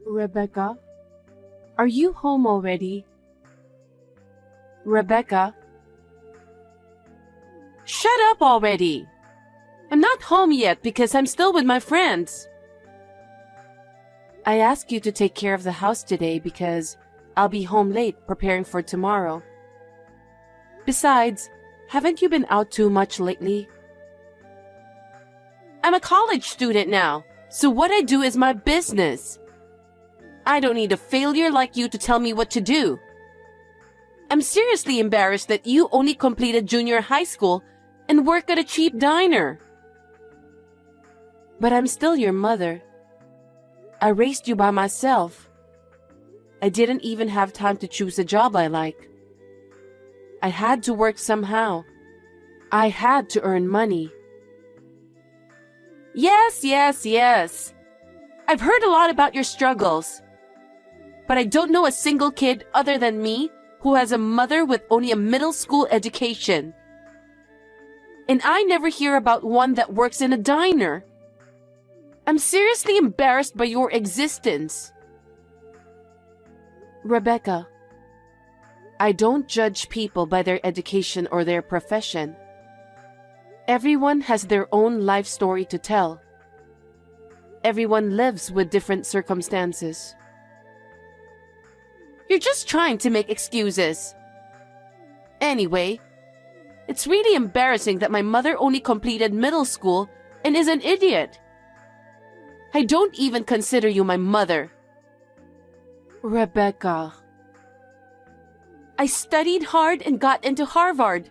Rebecca, are you home already? Rebecca? Shut up already! I'm not home yet because I'm still with my friends. I asked you to take care of the house today because I'll be home late preparing for tomorrow. Besides, haven't you been out too much lately? I'm a college student now, so what I do is my business. I don't need a failure like you to tell me what to do. I'm seriously embarrassed that you only completed junior high school and work at a cheap diner. But I'm still your mother. I raised you by myself. I didn't even have time to choose a job I like. I had to work somehow. I had to earn money. Yes. I've heard a lot about your struggles. But I don't know a single kid other than me who has a mother with only a middle school education. And I never hear about one that works in a diner. I'm seriously embarrassed by your existence. Rebecca, I don't judge people by their education or their profession. Everyone has their own life story to tell. Everyone lives with different circumstances. You're just trying to make excuses. Anyway, it's really embarrassing that my mother only completed middle school and is an idiot. I don't even consider you my mother. Rebecca. I studied hard and got into Harvard.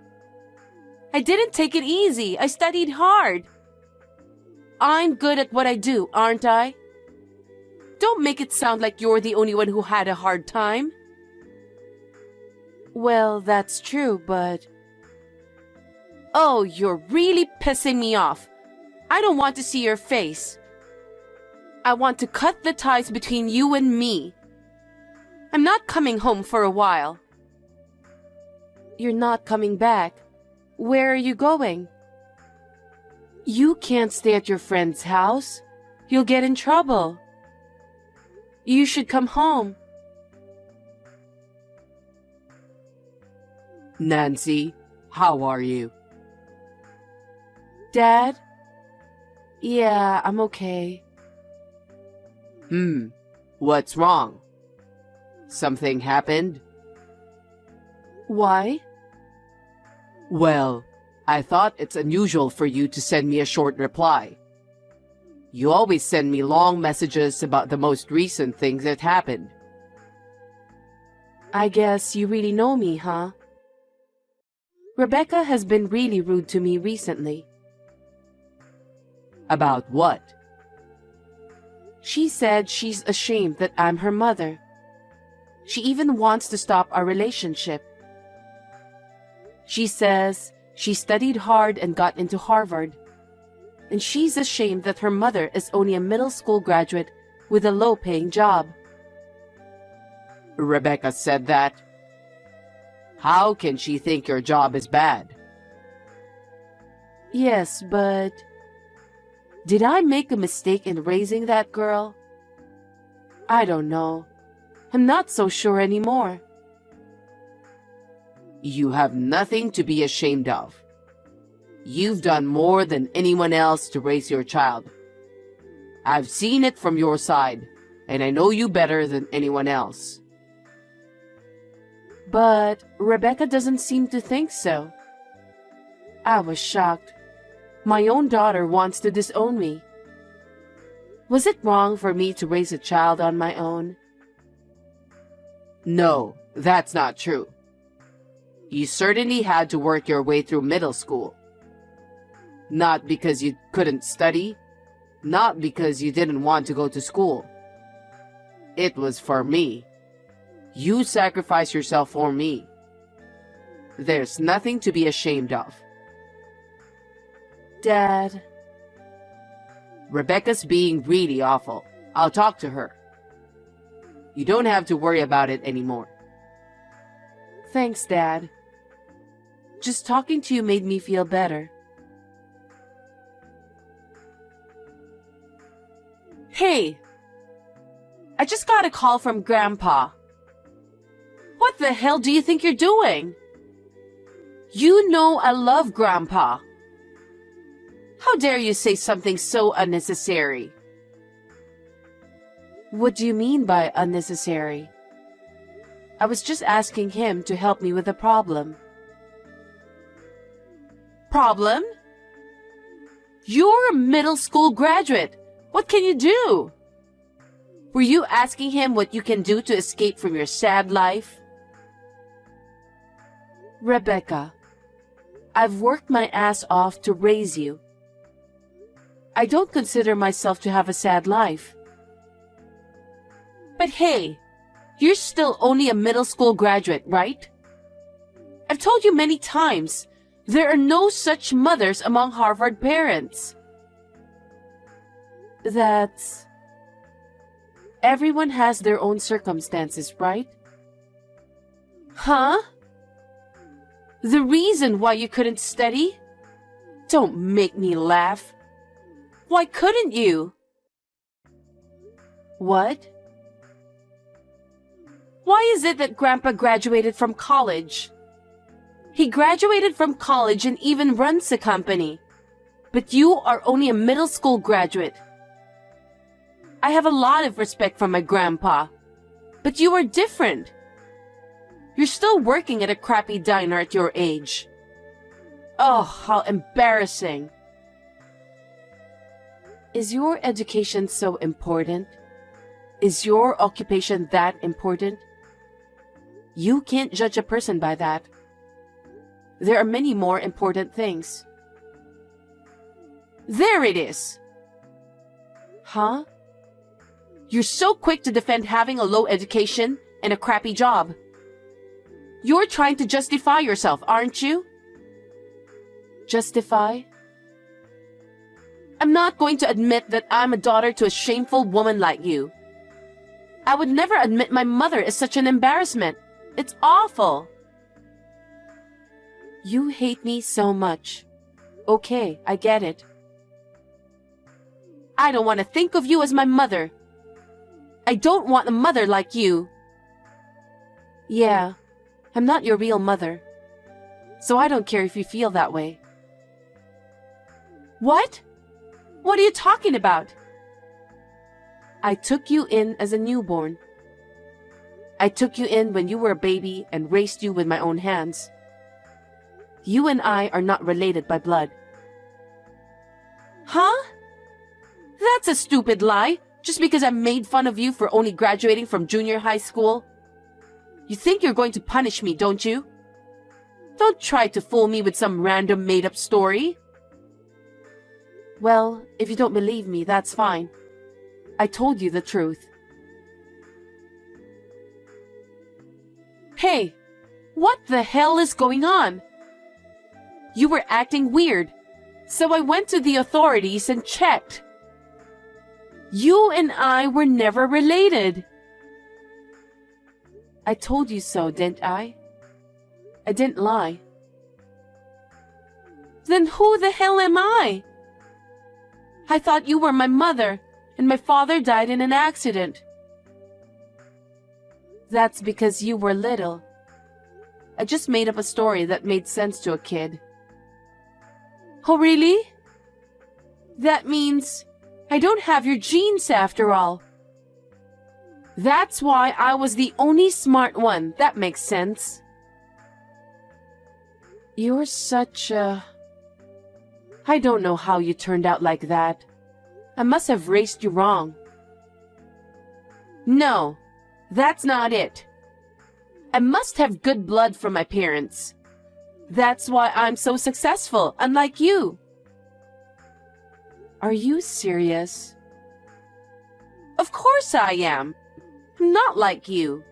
I didn't take it easy. I studied hard. I'm good at what I do, aren't I? Don't make it sound like you're the only one who had a hard time. Well, that's true, but... Oh, you're really pissing me off. I don't want to see your face. I want to cut the ties between you and me. I'm not coming home for a while. You're not coming back. Where are you going? You can't stay at your friend's house. You'll get in trouble. You should come home. Nancy, how are you? Dad? Yeah, I'm okay. What's wrong? Something happened? Why? Well, I thought it's unusual for you to send me a short reply. You always send me long messages about the most recent things that happened. I guess you really know me, huh? Rebecca has been really rude to me recently. About what? She said she's ashamed that I'm her mother. She even wants to stop our relationship. She says she studied hard and got into Harvard, and she's ashamed that her mother is only a middle school graduate with a low-paying job. Rebecca said that? How can she think your job is bad? Yes, but... Did I make a mistake in raising that girl? I don't know. I'm not so sure anymore. You have nothing to be ashamed of. You've done more than anyone else to raise your child. I've seen it from your side, and I know you better than anyone else. But Rebecca doesn't seem to think so. I was shocked. My own daughter wants to disown me. Was it wrong for me to raise a child on my own? No, that's not true. You certainly had to work your way through middle school. Not because you couldn't study, not because you didn't want to go to school. It was for me. You sacrificed yourself for me. There's nothing to be ashamed of. Dad. Rebecca's being really awful. I'll talk to her. You don't have to worry about it anymore. Thanks, Dad. Just talking to you made me feel better. Hey! I just got a call from Grandpa. What the hell do you think you're doing? You know I love Grandpa. How dare you say something so unnecessary? What do you mean by unnecessary? I was just asking him to help me with a problem. Problem? You're a middle school graduate. What can you do? Were you asking him what you can do to escape from your sad life? Rebecca, I've worked my ass off to raise you. I don't consider myself to have a sad life. But hey, you're still only a middle school graduate, right? I've told you many times, there are no such mothers among Harvard parents. That's... Everyone has their own circumstances, right? Huh? The reason why you couldn't study? Don't make me laugh. Why couldn't you? What? Why is it that Grandpa graduated from college? He graduated from college and even runs a company. But you are only a middle school graduate. I have a lot of respect for my grandpa. But you are different. You're still working at a crappy diner at your age. Oh, how embarrassing. Is your education so important? Is your occupation that important? You can't judge a person by that. There are many more important things. There it is. Huh? You're so quick to defend having a low education and a crappy job. You're trying to justify yourself, aren't you? Justify? I'm not going to admit that I'm a daughter to a shameful woman like you. I would never admit my mother is such an embarrassment. It's awful. You hate me so much. Okay, I get it. I don't want to think of you as my mother. I don't want a mother like you. Yeah, I'm not your real mother. So I don't care if you feel that way. What? What are you talking about? I took you in as a newborn. I took you in when you were a baby and raised you with my own hands. You and I are not related by blood. Huh? That's a stupid lie, just because I made fun of you for only graduating from junior high school. You think you're going to punish me, don't you? Don't try to fool me with some random made-up story. Well, if you don't believe me, that's fine. I told you the truth. Hey, what the hell is going on? You were acting weird, so I went to the authorities and checked. You and I were never related. I told you so, didn't I? I didn't lie. Then who the hell am I? I thought you were my mother, and my father died in an accident. That's because you were little. I just made up a story that made sense to a kid. Oh, really? That means I don't have your genes after all. That's why I was the only smart one. That makes sense. You're such a... I don't know how you turned out like that. I must have raised you wrong. No, that's not it. I must have good blood from my parents. That's why I'm so successful, unlike you. Are you serious? Of course I am. I'm not like you.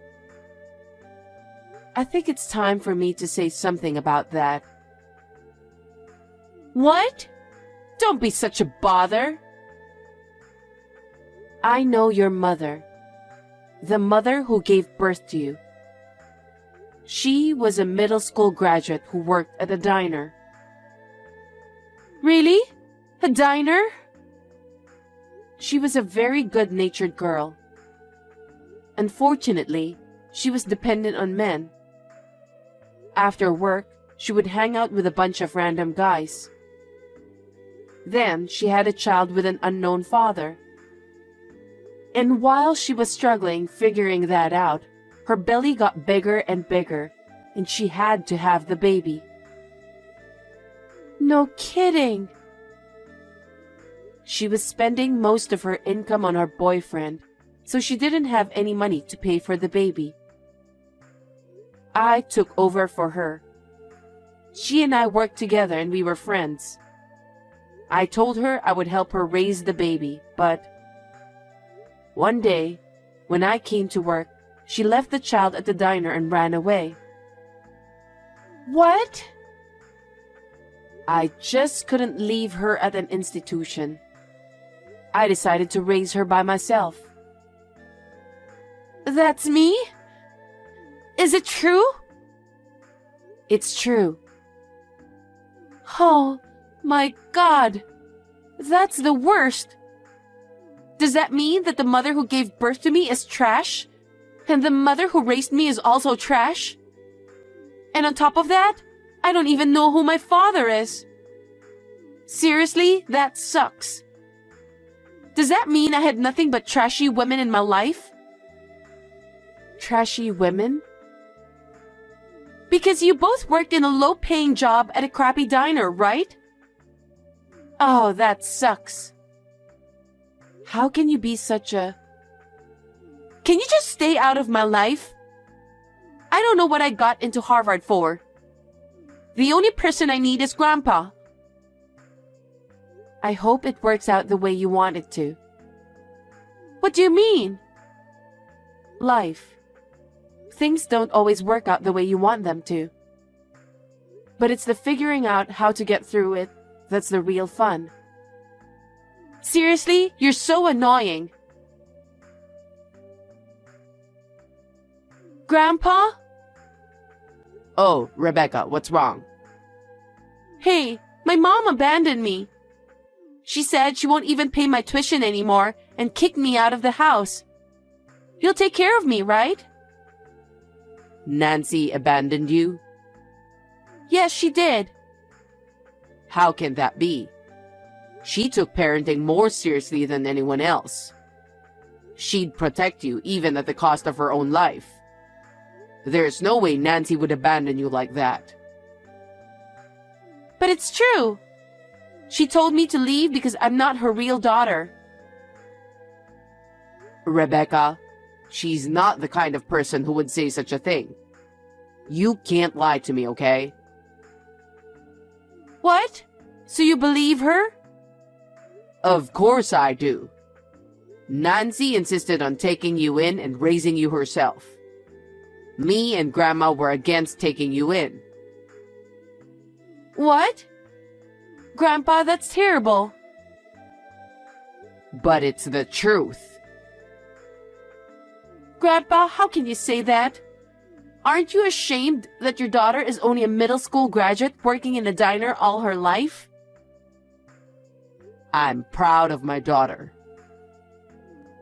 I think it's time for me to say something about that. What? Don't be such a bother. I know your mother. The mother who gave birth to you. She was a middle school graduate who worked at a diner. Really? A diner? She was a very good-natured girl. Unfortunately, she was dependent on men. After work, she would hang out with a bunch of random guys. Then she had a child with an unknown father. And while she was struggling figuring that out, her belly got bigger and bigger, and she had to have the baby. No kidding! She was spending most of her income on her boyfriend, so she didn't have any money to pay for the baby. I took over for her. She and I worked together and we were friends. I told her I would help her raise the baby, but one day, when I came to work, she left the child at the diner and ran away. What? I just couldn't leave her at an institution. I decided to raise her by myself. That's me? Is it true? It's true. Oh, my God. That's the worst. Does that mean that the mother who gave birth to me is trash? And the mother who raised me is also trash? And on top of that, I don't even know who my father is. Seriously, that sucks. Does that mean I had nothing but trashy women in my life? Trashy women? Because you both worked in a low-paying job at a crappy diner, right? Oh, that sucks. How can you be such a... Can you just stay out of my life? I don't know what I got into Harvard for. The only person I need is Grandpa. I hope it works out the way you want it to. What do you mean? Life. Things don't always work out the way you want them to. But it's the figuring out how to get through it that's the real fun. Seriously, you're so annoying. Grandpa? Oh, Rebecca, what's wrong? Hey, my mom abandoned me. She said she won't even pay my tuition anymore and kicked me out of the house. You'll take care of me, right? Nancy abandoned you? Yes, she did. How can that be? She took parenting more seriously than anyone else. She'd protect you even at the cost of her own life. There's no way Nancy would abandon you like that. But it's true. She told me to leave because I'm not her real daughter. Rebecca, she's not the kind of person who would say such a thing. You can't lie to me, okay? What? So you believe her? Of course I do. Nancy insisted on taking you in and raising you herself. Me and Grandma were against taking you in. What? Grandpa, that's terrible. But it's the truth. Grandpa, how can you say that? Aren't you ashamed that your daughter is only a middle school graduate working in a diner all her life? I'm proud of my daughter.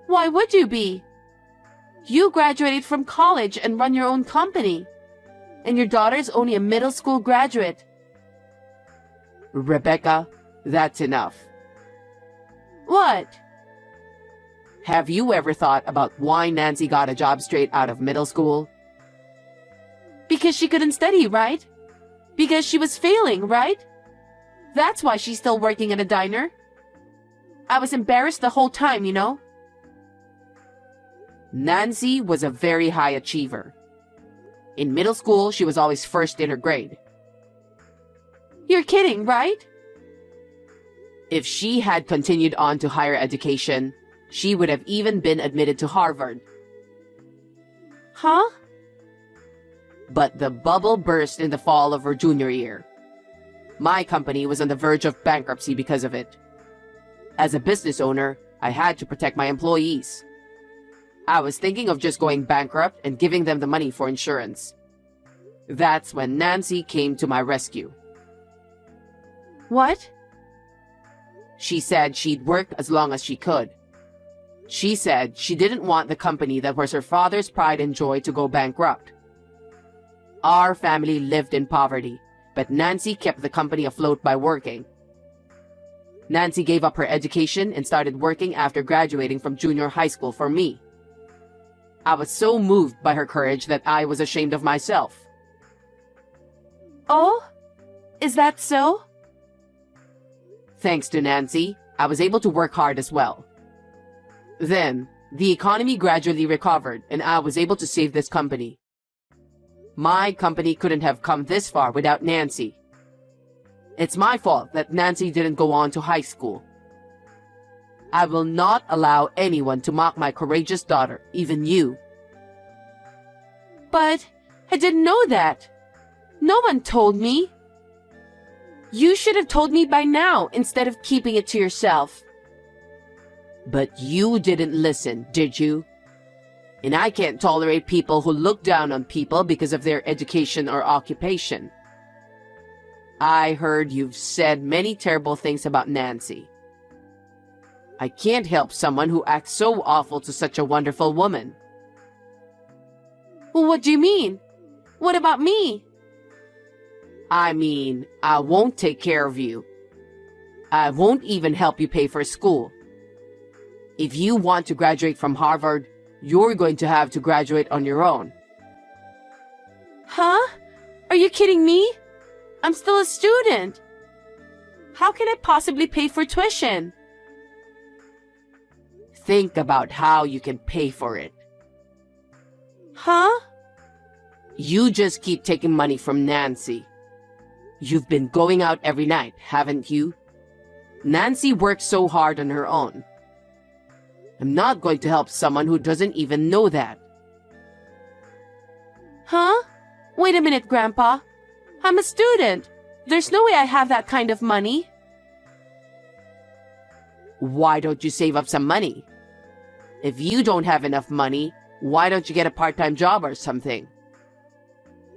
Why would you be? You graduated from college and run your own company. And your daughter is only a middle school graduate. Rebecca, that's enough. What? Have you ever thought about why Nancy got a job straight out of middle school? Because she couldn't study, right? Because she was failing, right? That's why she's still working at a diner. I was embarrassed the whole time, you know? Nancy was a very high achiever. In middle school, she was always first in her grade. You're kidding, right? If she had continued on to higher education, she would have even been admitted to Harvard. Huh? But the bubble burst in the fall of her junior year. My company was on the verge of bankruptcy because of it. As a business owner, I had to protect my employees. I was thinking of just going bankrupt and giving them the money for insurance. That's when Nancy came to my rescue. What? She said she'd work as long as she could. She said she didn't want the company that was her father's pride and joy to go bankrupt. Our family lived in poverty, but Nancy kept the company afloat by working. Nancy gave up her education and started working after graduating from junior high school for me. I was so moved by her courage that I was ashamed of myself. Oh? Is that so? Thanks to Nancy, I was able to work hard as well. Then, the economy gradually recovered and I was able to save this company. My company couldn't have come this far without Nancy. It's my fault that Nancy didn't go on to high school. I will not allow anyone to mock my courageous daughter, even you. But I didn't know that. No one told me. You should have told me by now instead of keeping it to yourself. But you didn't listen, did you? And I can't tolerate people who look down on people because of their education or occupation. I heard you've said many terrible things about Nancy. I can't help someone who acts so awful to such a wonderful woman. Well, what do you mean? What about me? I mean, I won't take care of you. I won't even help you pay for school. If you want to graduate from Harvard, you're going to have to graduate on your own. Huh? Are you kidding me? I'm still a student. How can I possibly pay for tuition? Think about how you can pay for it. Huh? You just keep taking money from Nancy. You've been going out every night, haven't you? Nancy works so hard on her own. I'm not going to help someone who doesn't even know that. Huh? Wait a minute, Grandpa. I'm a student. There's no way I have that kind of money. Why don't you save up some money? If you don't have enough money, why don't you get a part-time job or something?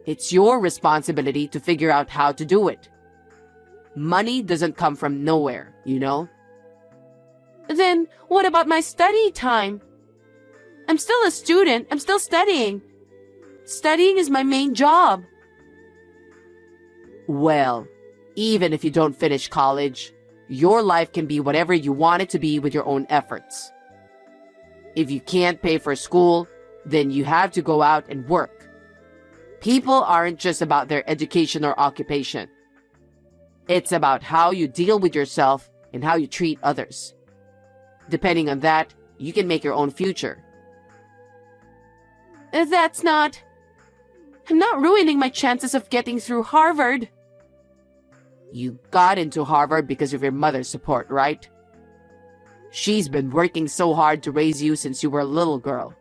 It's your responsibility to figure out how to do it. Money doesn't come from nowhere, you know? Then what about my study time? I'm still a student. I'm still studying. Studying is my main job. Well, even if you don't finish college, your life can be whatever you want it to be with your own efforts. If you can't pay for school, then you have to go out and work. People aren't just about their education or occupation. It's about how you deal with yourself and how you treat others. Depending on that, you can make your own future. I'm not ruining my chances of getting through Harvard. You got into Harvard because of your mother's support, right? She's been working so hard to raise you since you were a little girl.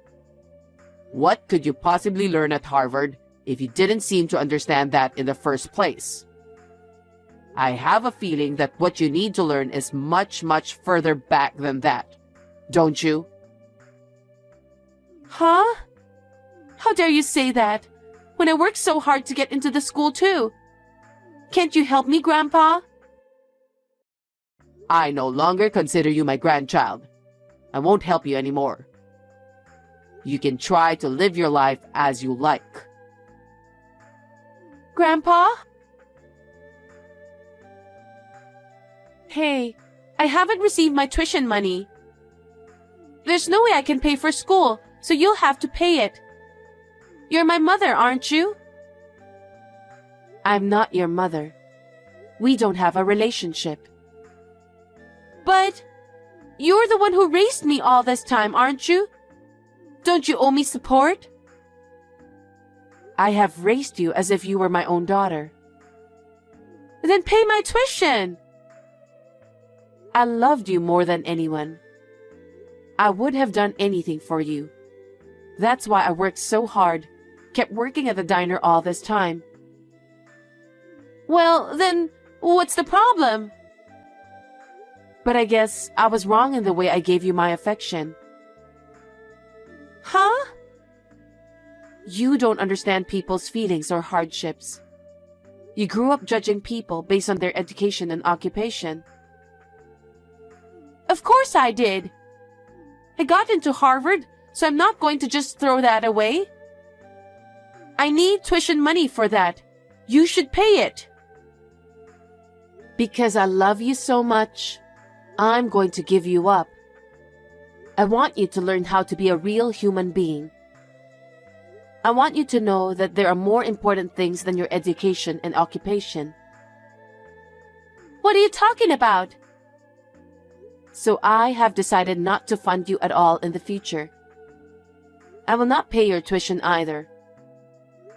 What could you possibly learn at Harvard if you didn't seem to understand that in the first place? I have a feeling that what you need to learn is much, much further back than that. Don't you? Huh? How dare you say that, when I worked so hard to get into the school too? Can't you help me, Grandpa? I no longer consider you my grandchild. I won't help you anymore. You can try to live your life as you like. Grandpa? Hey, I haven't received my tuition money. There's no way I can pay for school, so you'll have to pay it. You're my mother, aren't you? I'm not your mother. We don't have a relationship. But you're the one who raised me all this time, aren't you? Don't you owe me support? I have raised you as if you were my own daughter. Then pay my tuition. I loved you more than anyone. I would have done anything for you. That's why I worked so hard, kept working at the diner all this time. Well, then, what's the problem? But I guess I was wrong in the way I gave you my affection. Huh? You don't understand people's feelings or hardships. You grew up judging people based on their education and occupation. Of course I did. I got into Harvard, so I'm not going to just throw that away. I need tuition money for that. You should pay it. Because I love you so much, I'm going to give you up. I want you to learn how to be a real human being. I want you to know that there are more important things than your education and occupation. What are you talking about? So I have decided not to fund you at all in the future. I will not pay your tuition either.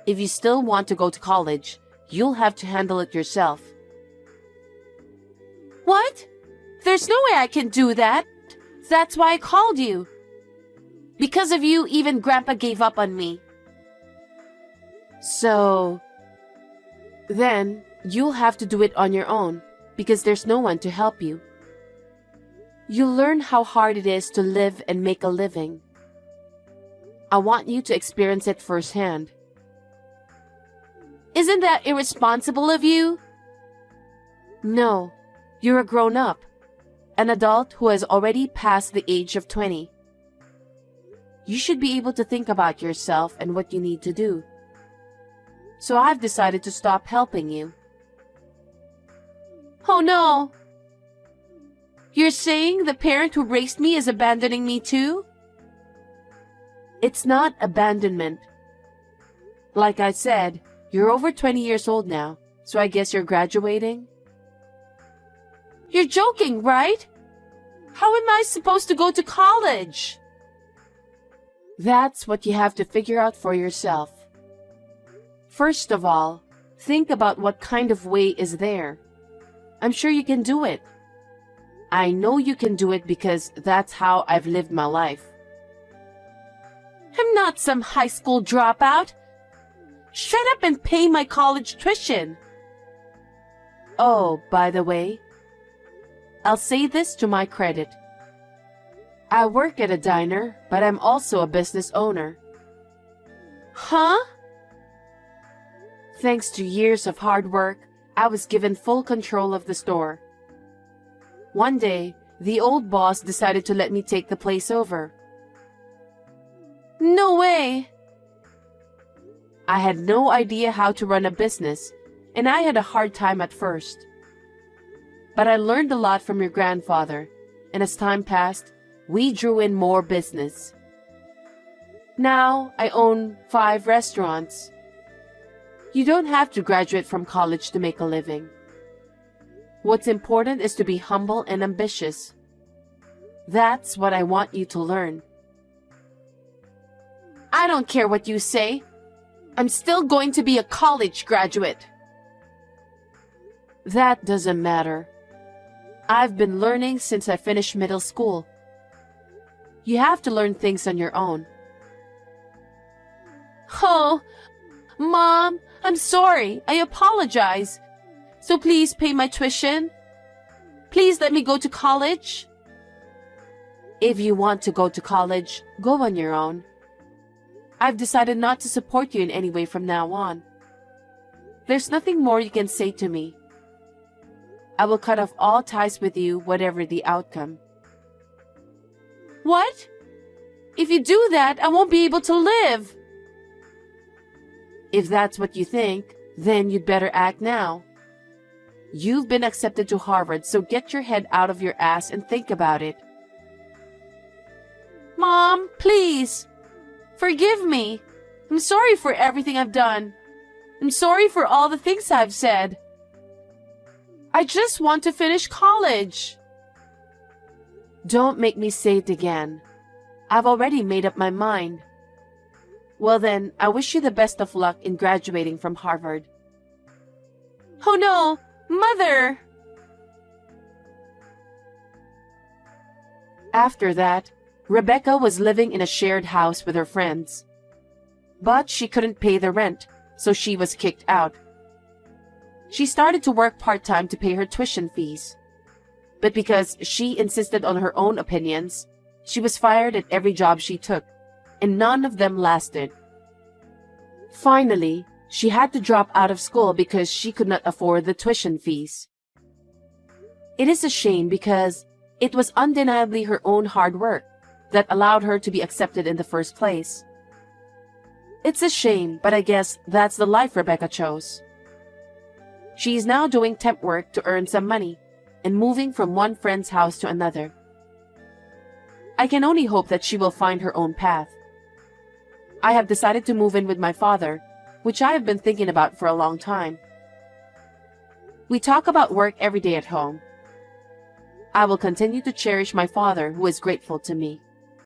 If you still want to go to college, you'll have to handle it yourself. What? There's no way I can do that. That's why I called you. Because of you, even Grandpa gave up on me. So, then you'll have to do it on your own because there's no one to help you. You'll learn how hard it is to live and make a living. I want you to experience it firsthand. Isn't that irresponsible of you? No, you're a grown-up, an adult who has already passed the age of 20. You should be able to think about yourself and what you need to do. So I've decided to stop helping you. Oh no! You're saying the parent who raised me is abandoning me too? It's not abandonment. Like I said, you're over 20 years old now, so I guess you're graduating? You're joking, right? How am I supposed to go to college? That's what you have to figure out for yourself. First of all, think about what kind of way is there. I'm sure you can do it. I know you can do it because that's how I've lived my life. I'm not some high school dropout. Shut up and pay my college tuition. Oh, by the way, I'll say this to my credit. I work at a diner, but I'm also a business owner. Huh? Thanks to years of hard work, I was given full control of the store. One day, the old boss decided to let me take the place over. No way! I had no idea how to run a business, and I had a hard time at first. But I learned a lot from your grandfather, and as time passed, we drew in more business. Now, I own 5 restaurants. You don't have to graduate from college to make a living. What's important is to be humble and ambitious. That's what I want you to learn. I don't care what you say. I'm still going to be a college graduate. That doesn't matter. I've been learning since I finished middle school. You have to learn things on your own. Oh, Mom, I'm sorry. I apologize. So please pay my tuition. Please let me go to college. If you want to go to college, go on your own. I've decided not to support you in any way from now on. There's nothing more you can say to me. I will cut off all ties with you, whatever the outcome. What? If you do that, I won't be able to live. If that's what you think, then you'd better act now. You've been accepted to Harvard, so get your head out of your ass and think about it. Mom, please. Forgive me. I'm sorry for everything I've done. I'm sorry for all the things I've said. I just want to finish college. Don't make me say it again. I've already made up my mind. Well then, I wish you the best of luck in graduating from Harvard. Oh no, Mother! After that, Rebecca was living in a shared house with her friends. But she couldn't pay the rent, so she was kicked out. She started to work part-time to pay her tuition fees. But because she insisted on her own opinions, she was fired at every job she took, and none of them lasted. Finally, she had to drop out of school because she could not afford the tuition fees. It is a shame because it was undeniably her own hard work, that allowed her to be accepted in the first place. It's a shame, but I guess that's the life Rebecca chose. She is now doing temp work to earn some money and moving from one friend's house to another. I can only hope that she will find her own path. I have decided to move in with my father, which I have been thinking about for a long time. We talk about work every day at home. I will continue to cherish my father, who is grateful to me.